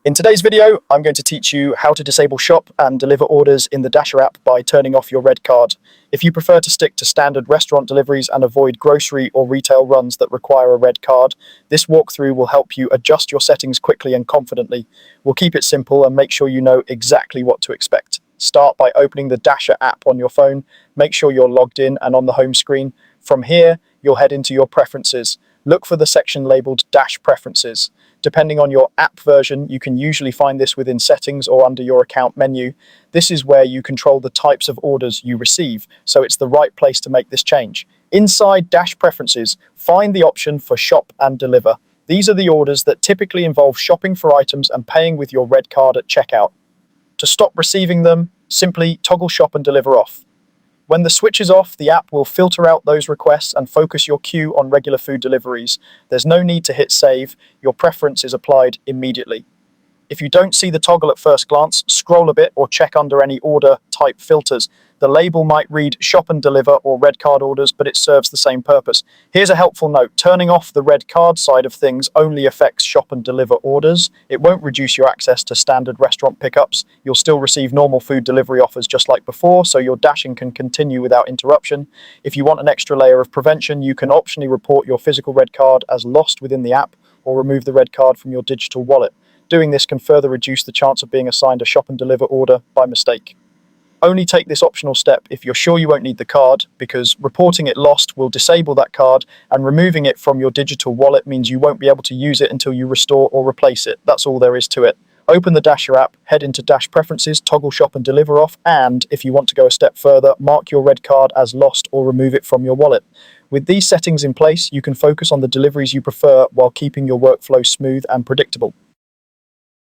In today's video, I'm going to teach you how to disable shop and deliver orders in the Dasher app by turning off your red card. If you prefer to stick to standard restaurant deliveries and avoid grocery or retail runs that require a red card, this walkthrough will help you adjust your settings quickly and confidently. We'll keep it simple and make sure you know exactly what to expect. Start by opening the Dasher app on your phone. Make sure you're logged in and on the home screen. From here, you'll head into your preferences. Look for the section labeled Dash Preferences. Depending on your app version, you can usually find this within Settings or under your account menu. This is where you control the types of orders you receive, so it's the right place to make this change. Inside Dash Preferences, find the option for Shop and Deliver. These are the orders that typically involve shopping for items and paying with your red card at checkout. To stop receiving them, simply toggle Shop and Deliver off. When the switch is off, the app will filter out those requests and focus your queue on regular food deliveries. There's no need to hit save. Your preference is applied immediately. If you don't see the toggle at first glance, scroll a bit or check under any order type filters. The label might read shop and deliver or red card orders, but it serves the same purpose. Here's a helpful note. Turning off the red card side of things only affects shop and deliver orders. It won't reduce your access to standard restaurant pickups. You'll still receive normal food delivery offers just like before, so your dashing can continue without interruption. If you want an extra layer of prevention, you can optionally report your physical red card as lost within the app or remove the red card from your digital wallet. Doing this can further reduce the chance of being assigned a shop and deliver order by mistake. Only take this optional step if you're sure you won't need the card, because reporting it lost will disable that card, and removing it from your digital wallet means you won't be able to use it until you restore or replace it. That's all there is to it. Open the Dasher app, head into Dash Preferences, toggle Shop and Deliver off, and if you want to go a step further, mark your red card as lost or remove it from your wallet. With these settings in place, you can focus on the deliveries you prefer while keeping your workflow smooth and predictable.